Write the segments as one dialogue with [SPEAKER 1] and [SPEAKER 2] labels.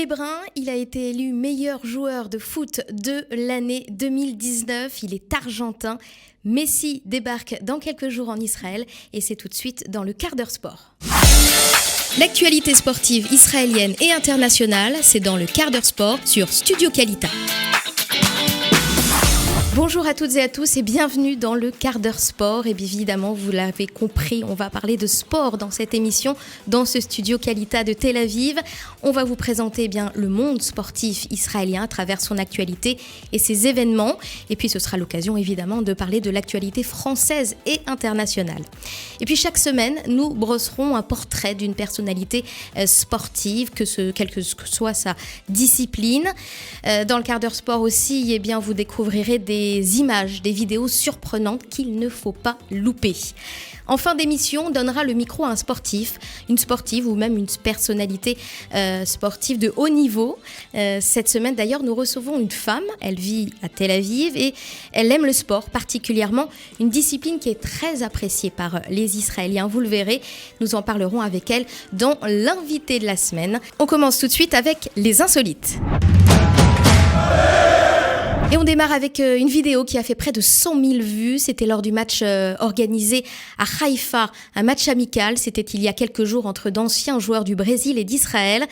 [SPEAKER 1] Olivier Brun, il a été élu meilleur joueur de foot de l'année 2019. Il est argentin. Messi débarque dans quelques jours en Israël et c'est tout de suite dans le quart d'heure sport. L'actualité sportive israélienne et internationale, c'est dans le quart d'heure sport sur Studio Qualita. Bonjour à toutes et à tous et bienvenue dans le quart d'heure sport. Et bien évidemment, vous l'avez compris, on va parler de sport dans cette émission, dans ce studio Qualita de Tel Aviv. On va vous présenter le monde sportif israélien à travers son actualité et ses événements. Et puis ce sera l'occasion évidemment de parler de l'actualité française et internationale. Et puis chaque semaine, nous brosserons un portrait d'une personnalité sportive, quelle que soit sa discipline. Dans le quart d'heure sport aussi, vous découvrirez des images, des vidéos surprenantes qu'il ne faut pas louper. En fin d'émission, on donnera le micro à un sportif, une sportive ou même une personnalité sportive de haut niveau. Cette semaine d'ailleurs, nous recevons une femme, elle vit à Tel Aviv et elle aime le sport, particulièrement une discipline qui est très appréciée par les Israéliens. Vous le verrez, nous en parlerons avec elle dans l'invité de la semaine. On commence tout de suite avec les insolites. Et on démarre avec une vidéo qui a fait près de 100 000 vues. C'était lors du match organisé à Haïfa, un match amical. C'était il y a quelques jours entre d'anciens joueurs du Brésil et d'Israël.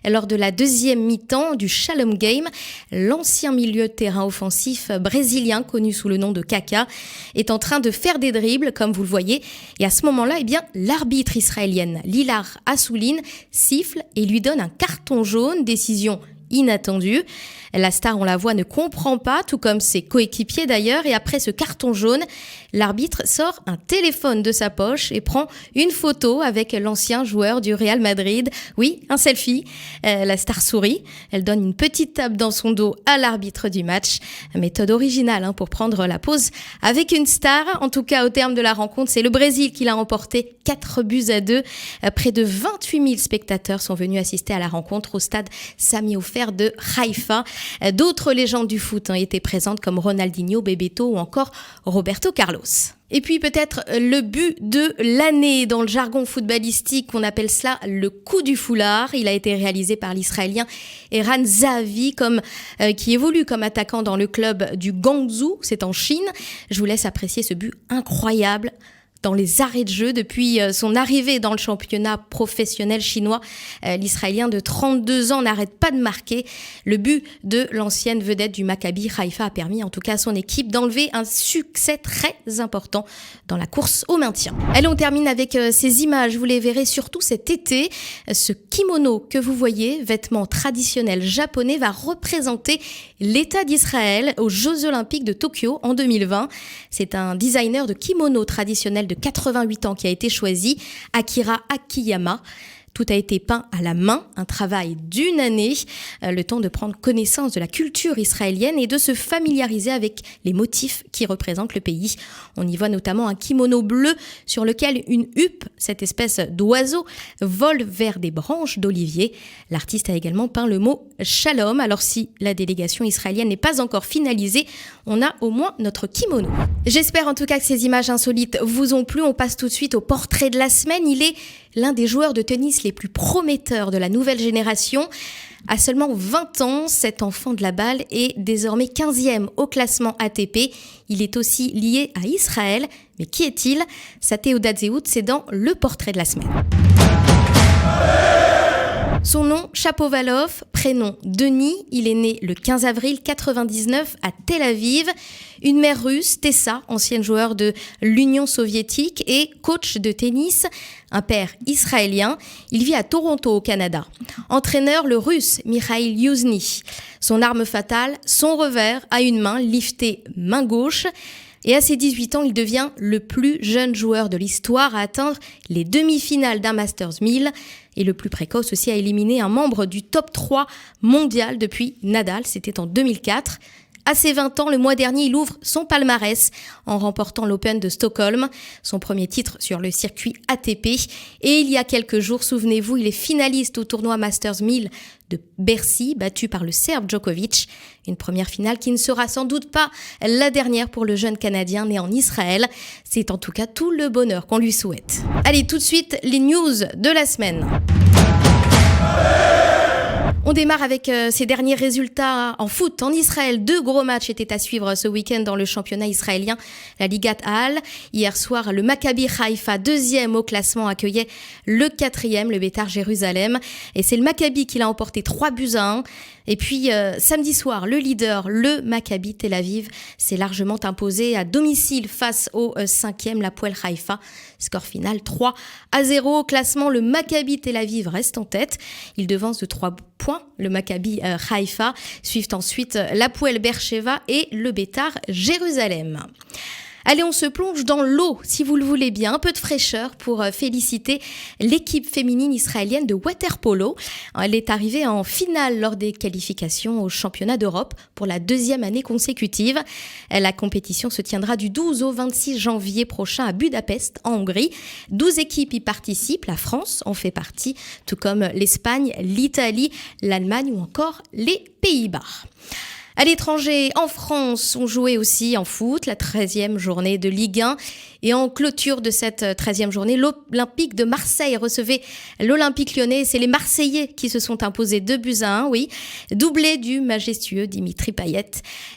[SPEAKER 1] Lors de la deuxième mi-temps du Shalom Game, l'ancien milieu de terrain offensif brésilien, connu sous le nom de Kaka, est en train de faire des dribbles, comme vous le voyez. Et à ce moment-là, l'arbitre israélienne Lilar Assouline siffle et lui donne un carton jaune, décision inattendue. La star, on la voit, ne comprend pas, tout comme ses coéquipiers d'ailleurs. Et après ce carton jaune, l'arbitre sort un téléphone de sa poche et prend une photo avec l'ancien joueur du Real Madrid. Oui, un selfie. La star sourit. Elle donne une petite tape dans son dos à l'arbitre du match. Méthode originale pour prendre la pause avec une star. En tout cas, au terme de la rencontre, c'est le Brésil qui l'a remporté 4-2. Près de 28 000 spectateurs sont venus assister à la rencontre au stade Sami Ofer de Haïfa. D'autres légendes du foot étaient présentes comme Ronaldinho, Bebeto ou encore Roberto Carlos. Et puis peut-être le but de l'année dans le jargon footballistique, on appelle cela le coup du foulard. Il a été réalisé par l'Israélien Eran Zahavi qui évolue comme attaquant dans le club du Guangzhou, c'est en Chine. Je vous laisse apprécier ce but incroyable. Dans les arrêts de jeu, depuis son arrivée dans le championnat professionnel chinois, l'Israélien de 32 ans n'arrête pas de marquer. Le but de l'ancienne vedette du Maccabi Haïfa a permis en tout cas à son équipe d'enlever un succès très important dans la course au maintien. Allez, on termine avec ces images, vous les verrez surtout cet été. Ce kimono que vous voyez, vêtement traditionnel japonais, va représenter l'État d'Israël aux Jeux Olympiques de Tokyo en 2020. C'est un designer de kimono traditionnel de 88 ans qui a été choisi, Akira Akiyama. Tout a été peint à la main, un travail d'une année, le temps de prendre connaissance de la culture israélienne et de se familiariser avec les motifs qui représentent le pays. On y voit notamment un kimono bleu sur lequel une huppe, cette espèce d'oiseau, vole vers des branches d'olivier. L'artiste a également peint le mot « shalom ». Alors si la délégation israélienne n'est pas encore finalisée, on a au moins notre kimono. J'espère en tout cas que ces images insolites vous ont plu. On passe tout de suite au portrait de la semaine. Il est l'un des joueurs de tennis les plus prometteurs de la nouvelle génération. À seulement 20 ans, cet enfant de la balle est désormais 15e au classement ATP. Il est aussi lié à Israël. Mais qui est-il? Sateh Oudatzehout, c'est dans le portrait de la semaine. Son nom, Shapovalov, prénom Denis. Il est né le 15 avril 1999 à Tel Aviv. Une mère russe, Tessa, ancienne joueur de l'Union soviétique et coach de tennis. Un père israélien. Il vit à Toronto au Canada. Entraîneur, le russe Mikhail Yuzny. Son arme fatale, son revers à une main, lifté main gauche. Et à ses 18 ans, il devient le plus jeune joueur de l'histoire à atteindre les demi-finales d'un Masters 1000 et le plus précoce aussi à éliminer un membre du top 3 mondial depuis Nadal, c'était en 2004. À ses 20 ans, le mois dernier, il ouvre son palmarès en remportant l'Open de Stockholm, son premier titre sur le circuit ATP. Et il y a quelques jours, souvenez-vous, il est finaliste au tournoi Masters 1000 de Bercy, battu par le Serbe Djokovic. Une première finale qui ne sera sans doute pas la dernière pour le jeune Canadien né en Israël. C'est en tout cas tout le bonheur qu'on lui souhaite. Allez, tout de suite, les news de la semaine. On démarre avec ces derniers résultats en foot. En Israël, 2 gros matchs étaient à suivre ce week-end dans le championnat israélien, la Ligat Al. Hier soir, le Maccabi Haïfa, 2e au classement, accueillait le 4e, le Beitar Jérusalem. Et c'est le Maccabi qui l'a emporté 3-1. Et puis, samedi soir, le leader, le Maccabi Tel Aviv, s'est largement imposé à domicile face au 5e, l'Hapoel Haïfa. Score final 3-0. Au classement, le Maccabi Tel Aviv reste en tête. Il devance de 3 points le Maccabi Haïfa. Suivent ensuite l'Hapoel Beersheva et le Beitar Jérusalem. Allez, on se plonge dans l'eau, si vous le voulez bien, un peu de fraîcheur pour féliciter l'équipe féminine israélienne de water-polo. Elle est arrivée en finale lors des qualifications au championnat d'Europe pour la 2e année consécutive. La compétition se tiendra du 12 au 26 janvier prochain à Budapest, en Hongrie. 12 équipes y participent, la France en fait partie, tout comme l'Espagne, l'Italie, l'Allemagne ou encore les Pays-Bas. À l'étranger, en France, on jouait aussi en foot, la 13e journée de Ligue 1. Et en clôture de cette 13e journée, l'Olympique de Marseille recevait l'Olympique lyonnais. C'est les Marseillais qui se sont imposés 2-1, oui. Doublé du majestueux Dimitri Payet.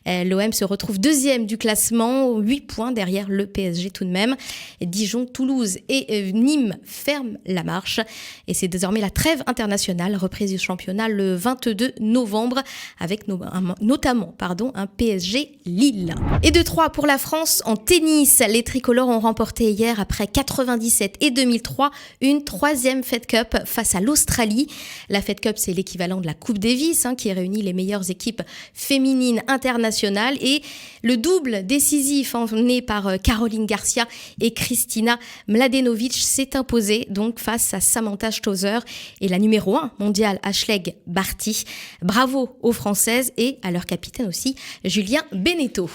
[SPEAKER 1] L'OM se retrouve 2e du classement, 8 points derrière le PSG tout de même. Dijon, Toulouse et Nîmes ferment la marche. Et c'est désormais la trêve internationale, reprise du championnat le 22 novembre, avec notamment un PSG Lille. Et 2-3 pour la France en tennis. Les tricolores ont remporté hier, après 97 et 2003, une 3e Fed Cup face à l'Australie. La Fed Cup, c'est l'équivalent de la Coupe Davis, qui réunit les meilleures équipes féminines internationales. Et le double décisif emmené par Caroline Garcia et Kristina Mladenovic s'est imposé donc face à Samantha Stosur et la numéro 1 mondiale Ashleigh Barty. Bravo aux Françaises et à leur capitaine aussi, Julien Beneteau.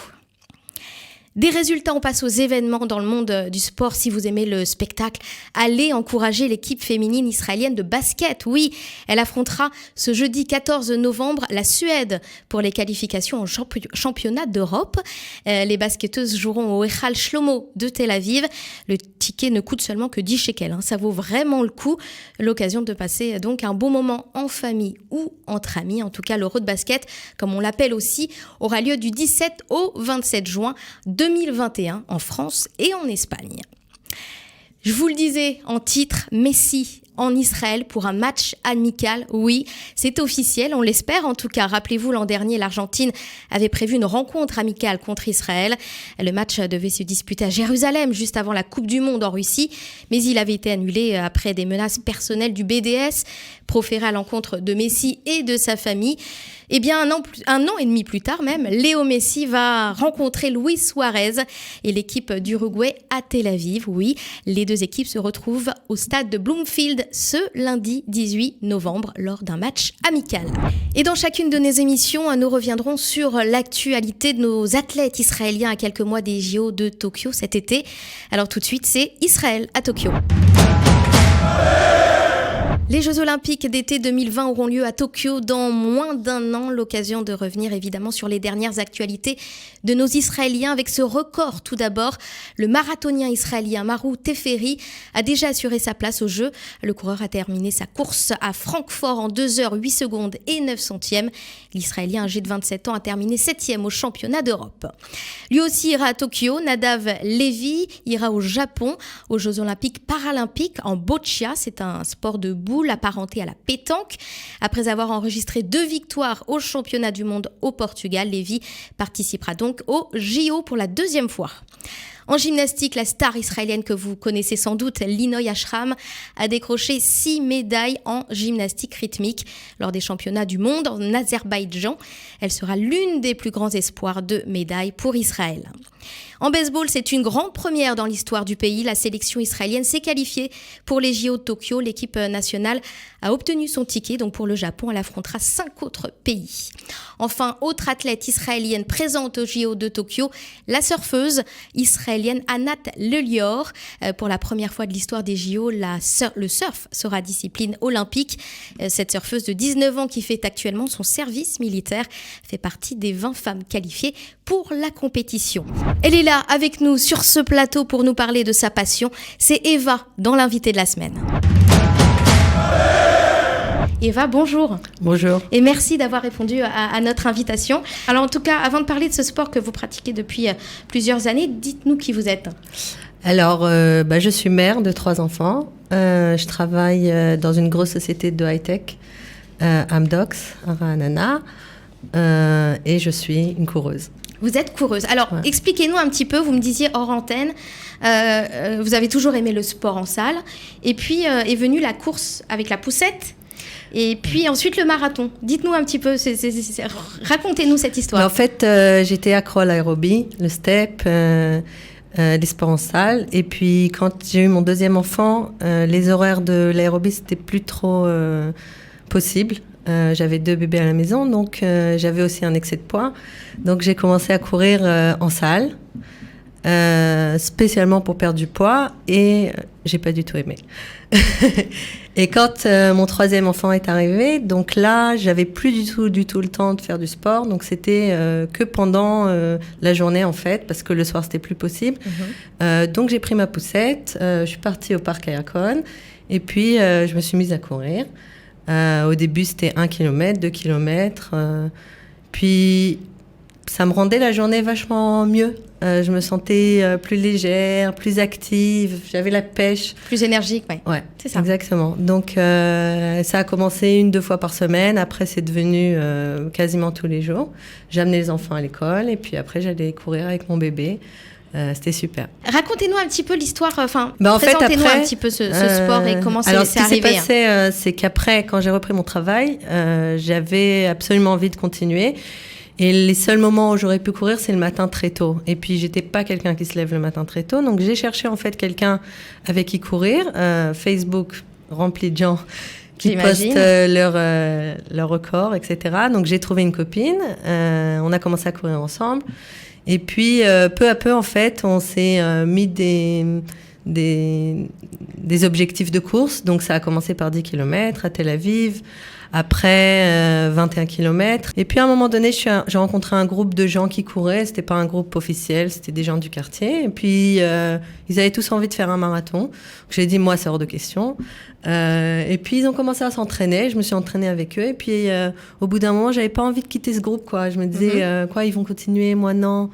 [SPEAKER 1] Des résultats, on passe aux événements dans le monde du sport. Si vous aimez le spectacle, allez encourager l'équipe féminine israélienne de basket. Oui, elle affrontera ce jeudi 14 novembre la Suède pour les qualifications au championnat d'Europe. Les basketteuses joueront au Echal Shlomo de Tel Aviv. Le ticket ne coûte seulement que 10 shekels. Ça vaut vraiment le coup. L'occasion de passer donc un bon moment en famille ou entre amis. En tout cas, l'Euro de basket, comme on l'appelle aussi, aura lieu du 17 au 27 juin 2021 en France et en Espagne. Je vous le disais en titre, Messi en Israël pour un match amical. Oui, c'est officiel, on l'espère en tout cas. Rappelez-vous, l'an dernier, l'Argentine avait prévu une rencontre amicale contre Israël. Le match devait se disputer à Jérusalem juste avant la Coupe du Monde en Russie, mais il avait été annulé après des menaces personnelles du BDS proférées à l'encontre de Messi et de sa famille. Eh bien, un an et demi plus tard même, Léo Messi va rencontrer Luis Suarez et l'équipe d'Uruguay à Tel Aviv. Oui, les deux équipes se retrouvent au stade de Bloomfield ce lundi 18 novembre lors d'un match amical. Et dans chacune de nos émissions, nous reviendrons sur l'actualité de nos athlètes israéliens à quelques mois des JO de Tokyo cet été. Alors tout de suite, c'est Israël à Tokyo. Les Jeux Olympiques d'été 2020 auront lieu à Tokyo dans moins d'un an. L'occasion de revenir évidemment sur les dernières actualités de nos Israéliens avec ce record. Tout d'abord, le marathonien israélien Maru Teferi a déjà assuré sa place aux Jeux. Le coureur a terminé sa course à Francfort en 2h08 et 9 centièmes. L'Israélien âgé de 27 ans a terminé 7e au championnat d'Europe. Lui aussi ira à Tokyo. Nadav Levi ira au Japon aux Jeux Olympiques Paralympiques en boccia. C'est un sport de boule apparenté à la pétanque. Après avoir enregistré 2 victoires au championnat du monde au Portugal, Levi participera donc au JO pour la 2e fois. En gymnastique, la star israélienne que vous connaissez sans doute, Linoy Ashram, a décroché 6 médailles en gymnastique rythmique lors des championnats du monde en Azerbaïdjan. Elle sera l'une des plus grands espoirs de médailles pour Israël. En baseball, c'est une grande première dans l'histoire du pays. La sélection israélienne s'est qualifiée pour les JO de Tokyo. L'équipe nationale a obtenu son ticket. Donc pour le Japon, elle affrontera 5 autres pays. Enfin, autre athlète israélienne présente aux JO de Tokyo, la surfeuse israélienne Anat Lelior. Pour la première fois de l'histoire des JO, le surf sera discipline olympique. Cette surfeuse de 19 ans qui fait actuellement son service militaire fait partie des 20 femmes qualifiées pour la compétition. Elle est là avec nous sur ce plateau pour nous parler de sa passion. C'est Eva dans l'invité de la semaine. Eva, bonjour.
[SPEAKER 2] Bonjour.
[SPEAKER 1] Et merci d'avoir répondu à notre invitation. Alors en tout cas, avant de parler de ce sport que vous pratiquez depuis plusieurs années, dites-nous qui vous êtes.
[SPEAKER 2] Alors, je suis mère de 3 enfants. Je travaille dans une grosse société de high-tech, Amdocs, à Ranana, et je suis une coureuse.
[SPEAKER 1] Vous êtes coureuse. Alors, expliquez-nous un petit peu, vous me disiez hors antenne, vous avez toujours aimé le sport en salle, et puis est venue la course avec la poussette, et puis ensuite le marathon. Dites-nous un petit peu, racontez-nous cette histoire.
[SPEAKER 2] Mais en fait, j'étais accro à l'aérobie, le step, les sports en salle, et puis quand j'ai eu mon deuxième enfant, les horaires de l'aérobie, c'était plus trop possible. J'avais 2 bébés à la maison, donc j'avais aussi un excès de poids. Donc j'ai commencé à courir en salle, spécialement pour perdre du poids, et j'ai pas du tout aimé. Et quand mon 3e enfant est arrivé, donc là, j'avais plus du tout le temps de faire du sport, donc c'était que pendant la journée en fait, parce que le soir c'était plus possible. Donc j'ai pris ma poussette, je suis partie au parc Ayacon, et puis je me suis mise à courir. Au début, c'était 1 km, 2 km. Puis, ça me rendait la journée vachement mieux. Je me sentais plus légère, plus active. J'avais la pêche.
[SPEAKER 1] Plus énergique, oui.
[SPEAKER 2] Ouais,
[SPEAKER 1] c'est ça.
[SPEAKER 2] Exactement. Donc, ça a commencé 1-2 fois par semaine. Après, c'est devenu quasiment tous les jours. J'amenais les enfants à l'école et puis après, j'allais courir avec mon bébé. C'était super.
[SPEAKER 1] Racontez-nous un petit peu l'histoire,
[SPEAKER 2] présentez-nous
[SPEAKER 1] un petit peu ce sport et comment c'est arrivé.
[SPEAKER 2] Ce qui s'est passé, c'est qu'après, quand j'ai repris mon travail, j'avais absolument envie de continuer. Et les seuls moments où j'aurais pu courir, c'est le matin très tôt. Et puis, j'étais pas quelqu'un qui se lève le matin très tôt. Donc, j'ai cherché en fait quelqu'un avec qui courir. Facebook rempli de gens qui postent leur record, etc. Donc, j'ai trouvé une copine. On a commencé à courir ensemble. Et puis, peu à peu, en fait, on s'est mis des objectifs de course. Donc, ça a commencé par 10 km à Tel Aviv, après 21 km. Et puis, à un moment donné, j'ai rencontré un groupe de gens qui couraient. C'était pas un groupe officiel, c'était des gens du quartier. Et puis, ils avaient tous envie de faire un marathon. J'ai dit, moi, c'est hors de question. Et puis, ils ont commencé à s'entraîner. Je me suis entraînée avec eux. Et puis, au bout d'un moment, j'avais pas envie de quitter ce groupe, quoi. Je me disais, ils vont continuer, moi, non.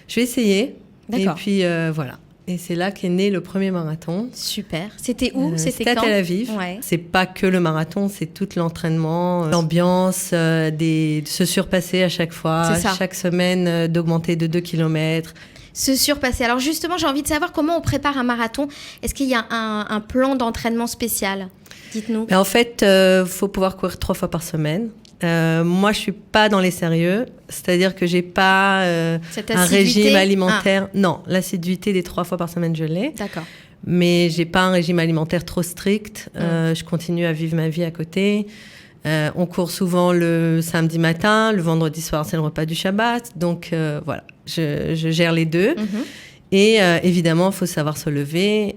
[SPEAKER 2] Je vais essayer.
[SPEAKER 1] D'accord.
[SPEAKER 2] Et puis, voilà. Et c'est là qu'est né le premier marathon.
[SPEAKER 1] Super. C'était où? C'était quand?
[SPEAKER 2] À Tel Aviv.
[SPEAKER 1] Ouais.
[SPEAKER 2] C'est pas que le marathon, c'est tout l'entraînement, l'ambiance, de se surpasser à chaque fois, chaque semaine, d'augmenter de 2 km.
[SPEAKER 1] Se surpasser. Alors justement, j'ai envie de savoir comment on prépare un marathon. Est-ce qu'il y a un plan d'entraînement spécial? Dites-nous.
[SPEAKER 2] En fait, faut pouvoir courir 3 fois par semaine. Moi, je suis pas dans les sérieux, c'est-à-dire que j'ai pas un régime alimentaire. Non, l'assiduité des 3 fois par semaine, je l'ai.
[SPEAKER 1] D'accord.
[SPEAKER 2] Mais j'ai pas un régime alimentaire trop strict. Je continue à vivre ma vie à côté. On court souvent le samedi matin, le vendredi soir, c'est le repas du Shabbat. Donc voilà, je gère les deux. Et évidemment, il faut savoir se lever.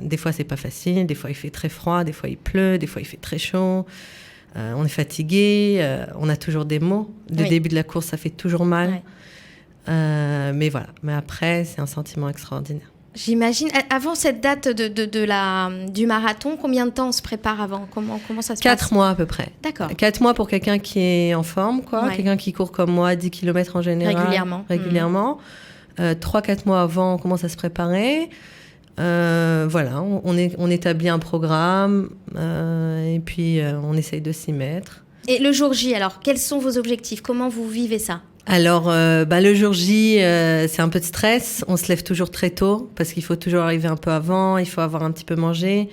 [SPEAKER 2] Des fois, c'est pas facile. Des fois, il fait très froid. Des fois, il pleut. Des fois, il fait très chaud. On est fatigué, on a toujours des maux. Le début de la course, ça fait toujours mal. Mais voilà. Mais après, c'est un sentiment extraordinaire.
[SPEAKER 1] J'imagine. Avant cette date du marathon, combien de temps on se prépare avant? Comment ça se passe?
[SPEAKER 2] 4 mois à peu près.
[SPEAKER 1] D'accord.
[SPEAKER 2] 4 mois pour quelqu'un qui est en forme, quoi. Quelqu'un qui court comme moi, 10 km en général. Régulièrement. 3-4 mois avant, on commence à se préparer. Voilà, on établit un programme et puis on essaye de s'y mettre.
[SPEAKER 1] Et le jour J, alors, quels sont vos objectifs? Comment vous vivez ça?
[SPEAKER 2] Alors, le jour J, c'est un peu de stress. On se lève toujours très tôt parce qu'il faut toujours arriver un peu avant, il faut avoir un petit peu mangé.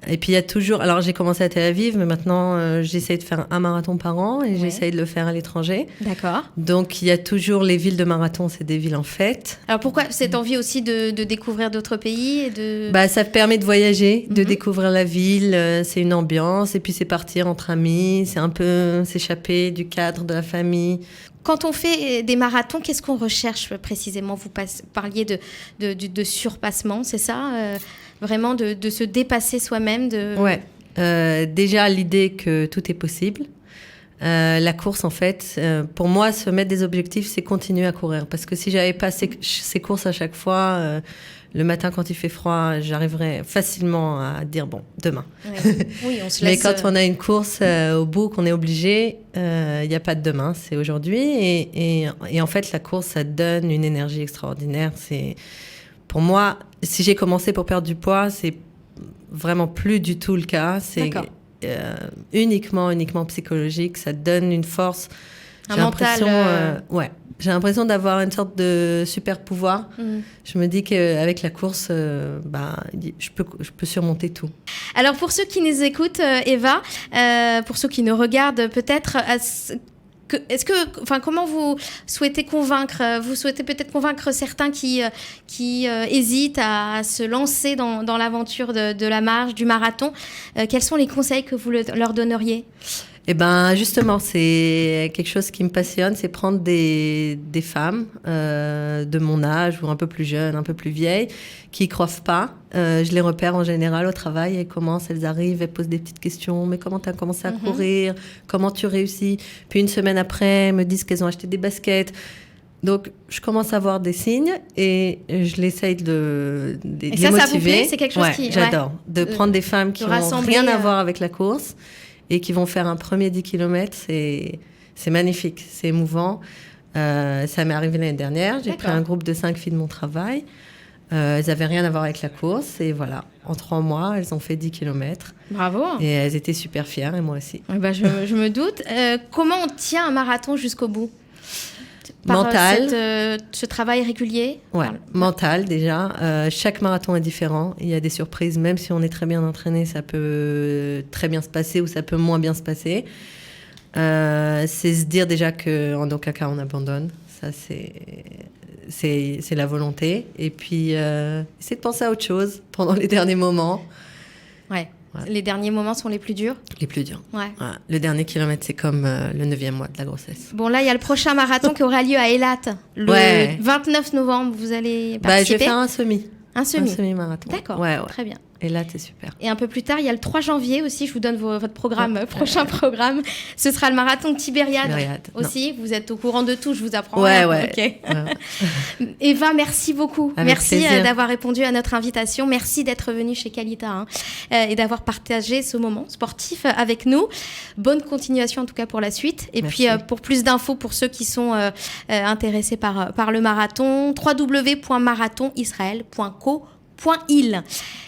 [SPEAKER 2] Et puis il y a toujours... Alors j'ai commencé à Tel Aviv, mais maintenant j'essaye de faire un marathon par an et j'essaye de le faire à l'étranger.
[SPEAKER 1] D'accord.
[SPEAKER 2] Donc il y a toujours les villes de marathon, c'est des villes en fête.
[SPEAKER 1] Alors pourquoi cette envie aussi de découvrir d'autres pays et de...
[SPEAKER 2] Ça permet de voyager, de découvrir la ville, c'est une ambiance et puis c'est partir entre amis, c'est un peu s'échapper du cadre de la famille.
[SPEAKER 1] Quand on fait des marathons, qu'est-ce qu'on recherche précisément? Vous parliez de surpassement, c'est ça? Vraiment de se dépasser soi-même.
[SPEAKER 2] Ouais. Déjà l'idée que tout est possible. La course, en fait, pour moi, se mettre des objectifs, c'est continuer à courir. Parce que si j'avais pas ces courses à chaque fois, le matin quand il fait froid, j'arriverais facilement à dire bon, demain.
[SPEAKER 1] Ouais. Oui, on se
[SPEAKER 2] Mais
[SPEAKER 1] laisse.
[SPEAKER 2] quand on a une course au bout, qu'on est obligé, il n'y a pas de demain, c'est aujourd'hui. Et en fait, la course, ça donne une énergie extraordinaire. Pour moi, si j'ai commencé pour perdre du poids, c'est vraiment plus du tout le cas. C'est uniquement psychologique. Ça donne une force.
[SPEAKER 1] Un mental.
[SPEAKER 2] J'ai l'impression d'avoir une sorte de super pouvoir. Je me dis qu'avec la course, je peux surmonter tout.
[SPEAKER 1] Alors pour ceux qui nous écoutent, Eva, pour ceux qui nous regardent peut-être, comment vous souhaitez convaincre? Vous souhaitez peut-être convaincre certains qui hésitent à se lancer dans l'aventure de la marche, du marathon. Quels sont les conseils que vous leur donneriez?
[SPEAKER 2] Eh ben, justement, c'est quelque chose qui me passionne, c'est prendre des femmes de mon âge ou un peu plus jeunes, un peu plus vieilles, qui croient pas. Je les repère en général au travail. Elles arrivent, elles posent des petites questions. Mais comment tu as commencé à courir? Comment tu réussis? Puis une semaine après, elles me disent qu'elles ont acheté des baskets. Donc, je commence à voir des signes et je l'essaye de les motiver.
[SPEAKER 1] Ça vous plaît? C'est quelque chose qui...
[SPEAKER 2] J'adore. De prendre des femmes qui n'ont rien à voir avec la course et qui vont faire un premier 10 km, c'est magnifique, c'est émouvant. Ça m'est arrivé l'année dernière. J'ai pris un groupe de 5 filles de mon travail. Elles n'avaient rien à voir avec la course. Et voilà, en 3 mois, elles ont fait 10 km.
[SPEAKER 1] Bravo.
[SPEAKER 2] Et elles étaient super fières, et moi aussi.
[SPEAKER 1] Je me doute. Comment on tient un marathon jusqu'au bout?
[SPEAKER 2] Mental.
[SPEAKER 1] Ce travail régulier?
[SPEAKER 2] Ouais, mental déjà. Chaque marathon est différent. Il y a des surprises. Même si on est très bien entraîné, ça peut très bien se passer ou ça peut moins bien se passer. C'est se dire déjà qu'en aucun cas on abandonne. Ça, c'est la volonté. Et puis, essayer de penser à autre chose pendant les derniers moments.
[SPEAKER 1] Ouais. Les derniers moments sont les plus durs? Les plus durs.
[SPEAKER 2] Ouais. Le dernier kilomètre, c'est comme le 9e mois de la grossesse.
[SPEAKER 1] Bon, là, il y a le prochain marathon qui aura lieu à Eilat. Le 29 novembre, vous allez participer?
[SPEAKER 2] Je vais faire un semi.
[SPEAKER 1] Un
[SPEAKER 2] semi-marathon.
[SPEAKER 1] D'accord, très bien.
[SPEAKER 2] Et là, c'est super.
[SPEAKER 1] Et un peu plus tard, il y a le 3 janvier aussi. Je vous donne votre programme, prochain programme. Ce sera le marathon de Tibériade aussi. Non. Vous êtes au courant de tout, je vous apprends.
[SPEAKER 2] Ouais.
[SPEAKER 1] Okay. Eva, merci beaucoup. Merci d'avoir répondu à notre invitation. Merci d'être venue chez Qualita et d'avoir partagé ce moment sportif avec nous. Bonne continuation en tout cas pour la suite. Et puis pour plus d'infos pour ceux qui sont intéressés par le marathon, www.marathonisrael.co.il.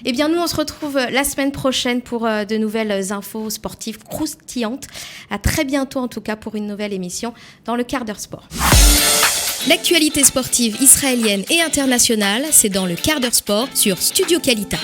[SPEAKER 1] Eh bien, nous, on se retrouve la semaine prochaine pour de nouvelles infos sportives croustillantes. À très bientôt, en tout cas, pour une nouvelle émission dans le quart d'heure sport. L'actualité sportive israélienne et internationale, c'est dans le quart d'heure sport sur Studio Qualita.